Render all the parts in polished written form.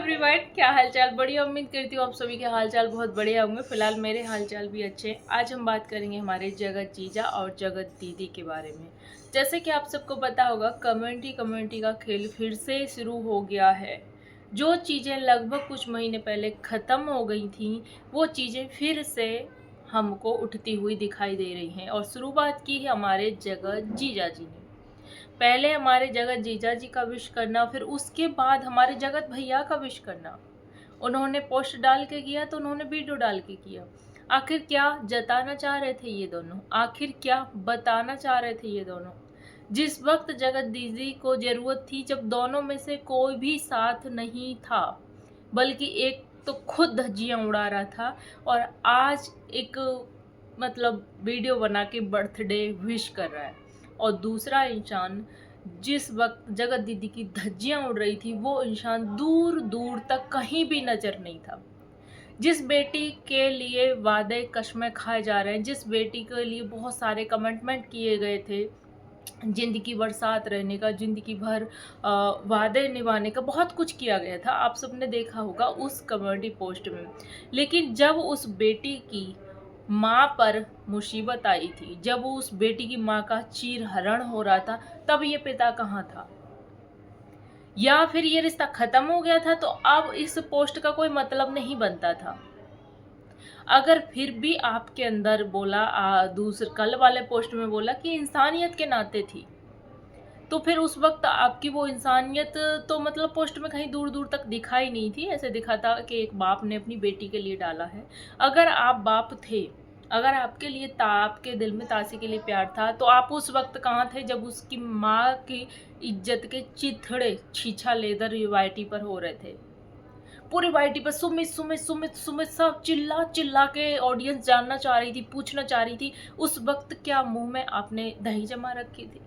Everyone, क्या हालचाल। बढ़िया, उम्मीद करती हूँ आप सभी के हालचाल बहुत बढ़िया होंगे। फिलहाल मेरे हालचाल भी अच्छे हैं। आज हम बात करेंगे हमारे जगत जीजा और जगत दीदी के बारे में। जैसे कि आप सबको पता होगा, कम्युनिटी का खेल फिर से शुरू हो गया है। जो चीज़ें लगभग कुछ महीने पहले ख़त्म हो गई थी, वो चीज़ें फिर से हमको उठती हुई दिखाई दे रही हैं। और शुरुआत की है हमारे जगत जीजा जी ने। पहले हमारे जगत जीजा जी का विश करना, फिर उसके बाद हमारे जगत भैया का विश करना। उन्होंने पोस्ट डाल के किया तो उन्होंने वीडियो डाल के किया। आखिर क्या जताना चाह रहे थे ये दोनों, आखिर क्या बताना चाह रहे थे ये दोनों। जिस वक्त जगत दीदी को जरूरत थी, जब दोनों में से कोई भी साथ नहीं था, बल्कि एक तो खुद धज्जियां उड़ा रहा था और आज एक मतलब वीडियो बना के बर्थडे विश कर रहा है, और दूसरा इंसान जिस वक्त जगत दीदी की धज्जियां उड़ रही थी, वो इंसान दूर दूर तक कहीं भी नजर नहीं था। जिस बेटी के लिए वादे कस्में खाए जा रहे हैं, जिस बेटी के लिए बहुत सारे कमिटमेंट किए गए थे, जिंदगी भर साथ रहने का, जिंदगी भर वादे निभाने का, बहुत कुछ किया गया था। आप सबने देखा होगा उस कम्युनिटी पोस्ट में। लेकिन जब उस बेटी की माँ पर मुसीबत आई थी, जब उस बेटी की माँ का चीर हरण हो रहा था, तब ये पिता कहाँ था? या फिर ये रिश्ता खत्म हो गया था तो अब इस पोस्ट का कोई मतलब नहीं बनता था। अगर फिर भी आपके अंदर बोला, दूसरे कल वाले पोस्ट में बोला कि इंसानियत के नाते थी, तो फिर उस वक्त आपकी वो इंसानियत तो मतलब पोस्ट में कहीं दूर दूर तक दिखाई नहीं थी। ऐसे दिखा था कि एक बाप ने अपनी बेटी के लिए डाला है। अगर आप बाप थे, अगर आपके लिए आपके दिल में तासी के लिए प्यार था, तो आप उस वक्त कहाँ थे जब उसकी माँ की इज्जत के चिथड़े छीछा लेदर वाईटी पर हो रहे थे। पूरी वाईटी पर सुमित सुमित सुमित सुमित सब चिल्ला चिल्ला के ऑडियंस जानना चाह रही थी, पूछना चाह रही थी, उस वक्त क्या मुंह में आपने दही जमा रखी थी?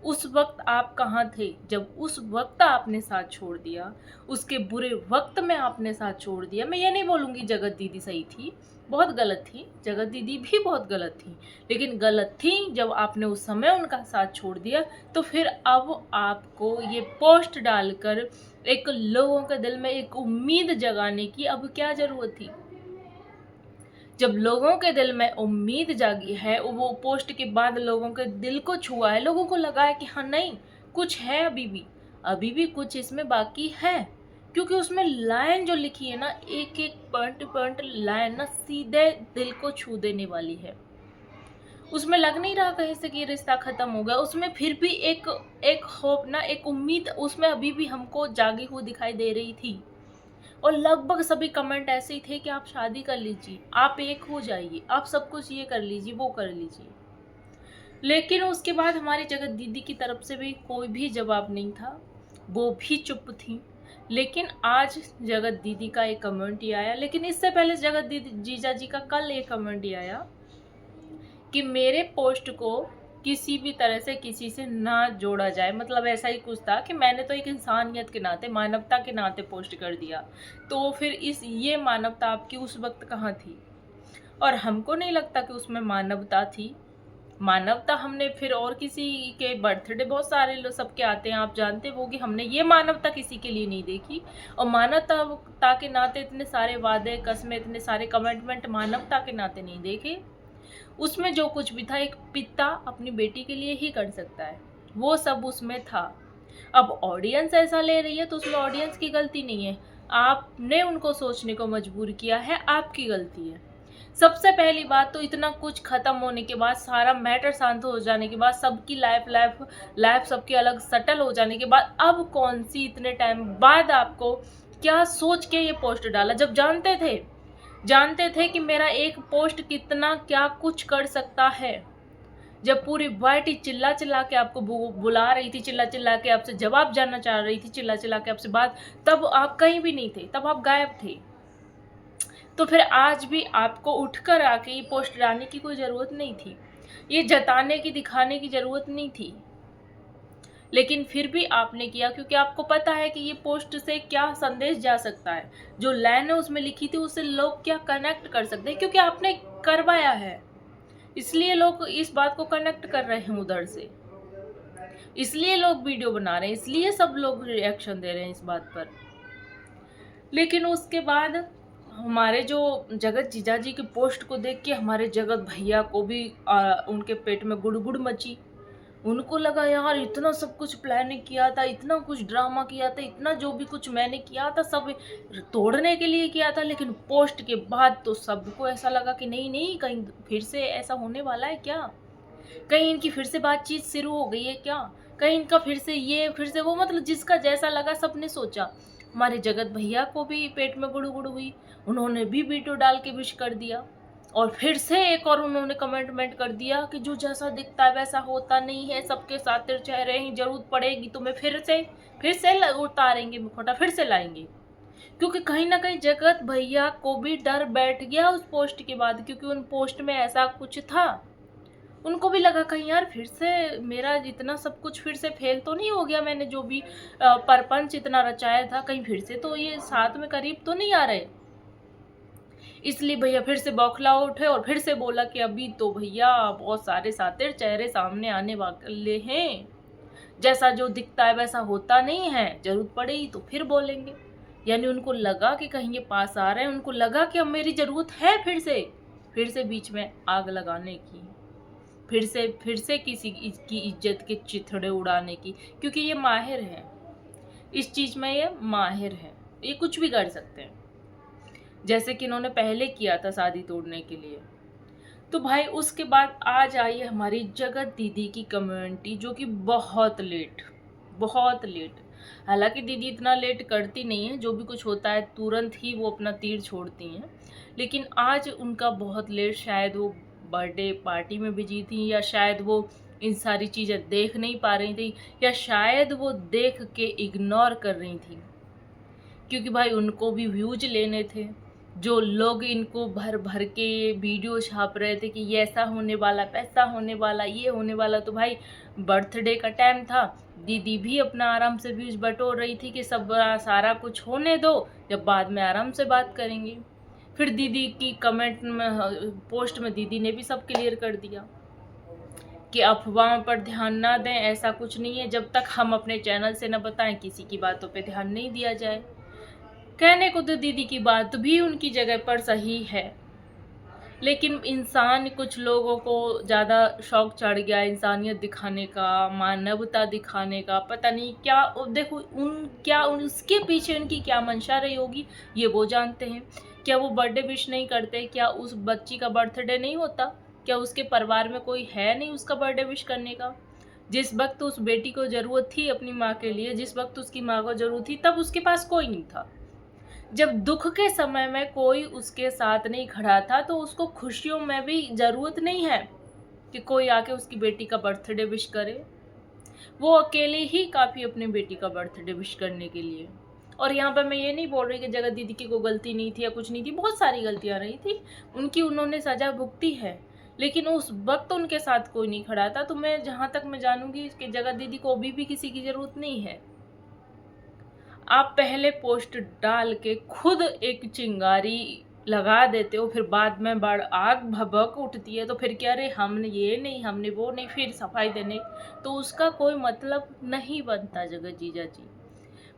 उस वक्त आप कहाँ थे जब उस वक्त आपने साथ छोड़ दिया, उसके बुरे वक्त में आपने साथ छोड़ दिया। मैं ये नहीं बोलूँगी जगत दीदी सही थी, बहुत गलत थी, जगत दीदी भी बहुत गलत थी, लेकिन गलत थी जब आपने उस समय उनका साथ छोड़ दिया। तो फिर अब आपको ये पोस्ट डालकर एक लोगों के दिल में एक उम्मीद जगाने की अब क्या ज़रूरत थी? जब लोगों के दिल में उम्मीद जागी है, वो पोस्ट के बाद लोगों के दिल को छुआ है, लोगों को लगा है कि हाँ नहीं, कुछ है, अभी भी कुछ इसमें बाकी है। क्योंकि उसमें लाइन जो लिखी है ना, एक एक पॉइंट पॉइंट लाइन ना सीधे दिल को छू देने वाली है। उसमें लग नहीं रहा कहीं से कि ये रिश्ता खत्म हो गया। उसमें फिर भी एक एक होप ना, एक उम्मीद उसमें अभी भी हमको जागी हुई दिखाई दे रही थी। और लगभग सभी कमेंट ऐसे ही थे कि आप शादी कर लीजिए, आप एक हो जाइए, आप सब कुछ ये कर लीजिए, वो कर लीजिए। लेकिन उसके बाद हमारी जगत दीदी की तरफ से भी कोई भी जवाब नहीं था, वो भी चुप थी। लेकिन आज जगत दीदी का एक कमेंट आया, लेकिन इससे पहले जगत दीदी जीजा जी का कल एक कमेंट आया कि मेरे पोस्ट को किसी भी तरह से किसी से ना जोड़ा जाए। मतलब ऐसा ही कुछ था कि मैंने तो एक इंसानियत के नाते, मानवता के नाते पोस्ट कर दिया। तो फिर ये मानवता आपकी उस वक्त कहाँ थी? और हमको नहीं लगता कि उसमें मानवता थी। मानवता हमने फिर और किसी के बर्थडे, बहुत सारे लोग सबके आते हैं, आप जानते हो कि हमने ये मानवता किसी के लिए नहीं देखी। और मानवता के नाते इतने सारे वादे कस्में, इतने सारे कमिटमेंट मानवता के नाते नहीं देखे। उसमें जो कुछ भी था, एक पिता अपनी बेटी के लिए ही कर सकता है, वो सब उसमें था। अब ऑडियंस ऐसा ले रही है तो उसमें ऑडियंस की गलती नहीं है, आपने उनको सोचने को मजबूर किया है, आपकी गलती है। सबसे पहली बात तो, इतना कुछ खत्म होने के बाद, सारा मैटर शांत हो जाने के बाद, सबकी लाइफ सबकी अलग सेटल हो जाने के बाद, अब कौन सी इतने टाइम बाद आपको क्या सोच के ये पोस्ट डाला? जब जानते थे कि मेरा एक पोस्ट कितना क्या कुछ कर सकता है। जब पूरी वाइटी चिल्ला चिल्ला के आपको बुला रही थी, चिल्ला चिल्ला के आपसे जवाब जानना चाह रही थी, चिल्ला चिल्ला के आपसे बात, तब आप कहीं भी नहीं थे, तब आप गायब थे। तो फिर आज भी आपको उठकर आके ये पोस्ट डालने की कोई ज़रूरत नहीं थी, ये जताने की, दिखाने की ज़रूरत नहीं थी। लेकिन फिर भी आपने किया, क्योंकि आपको पता है कि ये पोस्ट से क्या संदेश जा सकता है, जो लाइन है उसमें लिखी थी उससे लोग क्या कनेक्ट कर सकते हैं, क्योंकि आपने करवाया है, इसलिए लोग इस बात को कनेक्ट कर रहे हैं उधर से, इसलिए लोग वीडियो बना रहे हैं, इसलिए सब लोग रिएक्शन दे रहे हैं इस बात पर। लेकिन उसके बाद हमारे जो जगत जीजा जी की पोस्ट को देख के हमारे जगत भैया को भी उनके पेट में गुड़गुड़ मची। उनको लगा यार इतना सब कुछ प्लानिंग किया था, इतना कुछ ड्रामा किया था, इतना जो भी कुछ मैंने किया था सब तोड़ने के लिए किया था, लेकिन पोस्ट के बाद तो सबको ऐसा लगा कि नहीं नहीं, कहीं फिर से ऐसा होने वाला है क्या, कहीं इनकी फिर से बातचीत शुरू हो गई है क्या, कहीं इनका फिर से ये फिर से वो, मतलब जिसका जैसा लगा सबने सोचा। हमारे जगत भैया को भी पेट में गुड़गुड़ हुई, उन्होंने भी वीडियो डाल के विश कर दिया, और फिर से एक और उन्होंने कमेंटमेंट कर दिया कि जो जैसा दिखता है वैसा होता नहीं है, सबके साथ चेहरे ही, जरूरत पड़ेगी तो मैं फिर से उतारेंगे मुखौटा, फिर से लाएंगे। क्योंकि कहीं ना कहीं जगत भैया को भी डर बैठ गया उस पोस्ट के बाद, क्योंकि उन पोस्ट में ऐसा कुछ था। उनको भी लगा कहीं यार फिर से मेरा इतना सब कुछ फिर से फेल तो नहीं हो गया, मैंने जो भी परपंच इतना रचाया था, कहीं फिर से तो ये साथ में करीब तो नहीं आ रहे। इसलिए भैया फिर से बौखला उठे और फिर से बोला कि अभी तो भैया बहुत सारे सातिर चेहरे सामने आने वाले हैं, जैसा जो दिखता है वैसा होता नहीं है, जरूरत पड़ेगी तो फिर बोलेंगे। यानी उनको लगा कि कहीं ये पास आ रहे हैं, उनको लगा कि अब मेरी जरूरत है फिर से बीच में आग लगाने की, फिर से किसी की इज्जत के चिथड़े उड़ाने की, क्योंकि ये माहिर है इस चीज में, ये माहिर है, ये कुछ भी कर सकते हैं, जैसे कि इन्होंने पहले किया था शादी तोड़ने के लिए। तो भाई उसके बाद आज आई है हमारी जगत दीदी की कम्युनिटी, जो कि बहुत लेट। हालांकि दीदी इतना लेट करती नहीं है, जो भी कुछ होता है तुरंत ही वो अपना तीर छोड़ती हैं, लेकिन आज उनका बहुत लेट, शायद वो बर्थडे पार्टी में बिजी थी, या शायद वो इन सारी चीज़ें देख नहीं पा रही थी, या शायद वो देख के इग्नोर कर रही थी, क्योंकि भाई उनको भी व्यूज लेने थे। जो लोग इनको भर भर के वीडियो छाप रहे थे कि ये ऐसा होने वाला, पैसा होने वाला, ये होने वाला, तो भाई बर्थडे का टाइम था, दीदी भी अपना आराम से व्यूज बटोर रही थी कि सब सारा कुछ होने दो, जब बाद में आराम से बात करेंगे। फिर दीदी की कमेंट में, पोस्ट में दीदी ने भी सब क्लियर कर दिया कि अफवाहों पर ध्यान ना दें, ऐसा कुछ नहीं है, जब तक हम अपने चैनल से न बताएं किसी की बातों पे ध्यान नहीं दिया जाए। कहने को तो दीदी की बात भी उनकी जगह पर सही है, लेकिन इंसान, कुछ लोगों को ज़्यादा शौक चढ़ गया इंसानियत दिखाने का, मानवता दिखाने का, पता नहीं क्या। देखो उसके पीछे उनकी क्या मंशा रही होगी, ये वो जानते हैं। क्या वो बर्थडे विश नहीं करते? क्या उस बच्ची का बर्थडे नहीं होता? क्या उसके परिवार में कोई है नहीं उसका बर्थडे विश करने का? जिस वक्त उस बेटी को ज़रूरत थी अपनी माँ के लिए, जिस वक्त उसकी माँ को ज़रूरत थी, तब उसके पास कोई नहीं था। जब दुख के समय में कोई उसके साथ नहीं खड़ा था, तो उसको खुशियों में भी ज़रूरत नहीं है कि कोई आके उसकी बेटी का बर्थडे विश करे। वो अकेले ही काफ़ी अपनी बेटी का बर्थडे विश करने के लिए। और यहाँ पर मैं ये नहीं बोल रही कि जगत दीदी की कोई गलती नहीं थी या कुछ नहीं थी, बहुत सारी गलतियाँ रही थी उनकी, उन्होंने सज़ा भुगती है, लेकिन उस वक्त उनके साथ कोई नहीं खड़ा था। तो मैं जहाँ तक मैं जानूँगी कि जगत दीदी को अभी भी किसी की ज़रूरत नहीं है। आप पहले पोस्ट डाल के खुद एक चिंगारी लगा देते हो, फिर बाद में बड़ आग भभक उठती है, तो फिर क्या, अरे हमने ये नहीं, हमने वो नहीं, फिर सफाई देने, तो उसका कोई मतलब नहीं बनता जगत जीजा जी।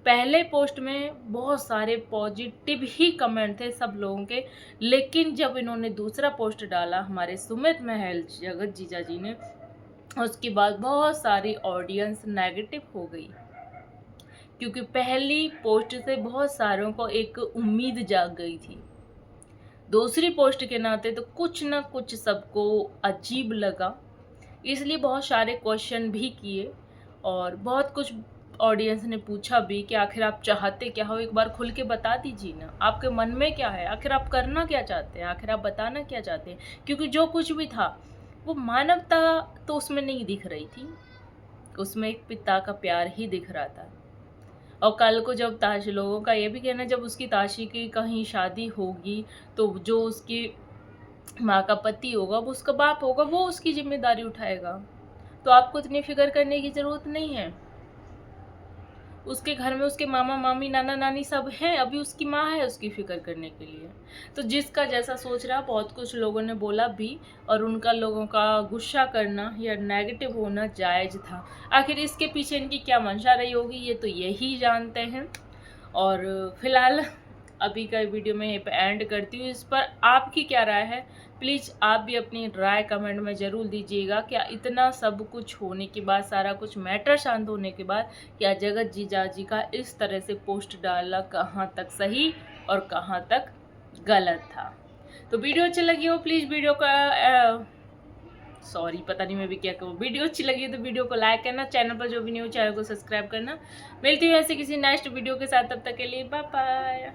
पहले पोस्ट में बहुत सारे पॉजिटिव ही कमेंट थे सब लोगों के, लेकिन जब इन्होंने दूसरा पोस्ट डाला हमारे सुमित महल जगत जीजा जी ने, उसके बाद बहुत सारी ऑडियंस नेगेटिव हो गई, क्योंकि पहली पोस्ट से बहुत सारों को एक उम्मीद जाग गई थी। दूसरी पोस्ट के नाते तो कुछ ना कुछ सबको अजीब लगा, इसलिए बहुत सारे क्वेश्चन भी किए, और बहुत कुछ ऑडियंस ने पूछा भी कि आखिर आप चाहते क्या हो, एक बार खुल के बता दीजिए ना, आपके मन में क्या है, आखिर आप करना क्या चाहते हैं, आखिर आप बताना क्या चाहते हैं। क्योंकि जो कुछ भी था वो मानवता तो उसमें नहीं दिख रही थी, उसमें एक पिता का प्यार ही दिख रहा था। और कल को जब ताश, लोगों का ये भी कहना, जब उसकी ताशी की कहीं शादी होगी, तो जो उसकी माँ का पति होगा, वो उसका बाप होगा, वो उसकी जिम्मेदारी उठाएगा। तो आपको इतनी फिक्र करने की ज़रूरत नहीं है। उसके घर में उसके मामा मामी नाना नानी सब हैं, अभी उसकी माँ है उसकी फिक्र करने के लिए। तो जिसका जैसा सोच रहा, बहुत कुछ लोगों ने बोला भी, और उनका लोगों का गुस्सा करना या नेगेटिव होना जायज़ था। आखिर इसके पीछे इनकी क्या मंशा रही होगी, ये तो यही जानते हैं। और फिलहाल अभी का वीडियो मैं यहीं पे एंड करती हूँ। इस पर आपकी क्या राय है, प्लीज़ आप भी अपनी राय कमेंट में ज़रूर दीजिएगा। क्या इतना सब कुछ होने के बाद, सारा कुछ मैटर शांत होने के बाद, क्या जगत जीजा जी का इस तरह से पोस्ट डालना कहाँ तक सही और कहाँ तक गलत था? तो वीडियो अच्छी लगी हो प्लीज़ वीडियो का सॉरी पता नहीं मैं भी क्या कहूँ, वीडियो अच्छी लगी तो वीडियो को लाइक करना, चैनल पर जो भी नहीं हो चैनल को सब्सक्राइब करना। मिलती हूँ ऐसे किसी नेक्स्ट वीडियो के साथ, तब तक के लिए बाय बाय।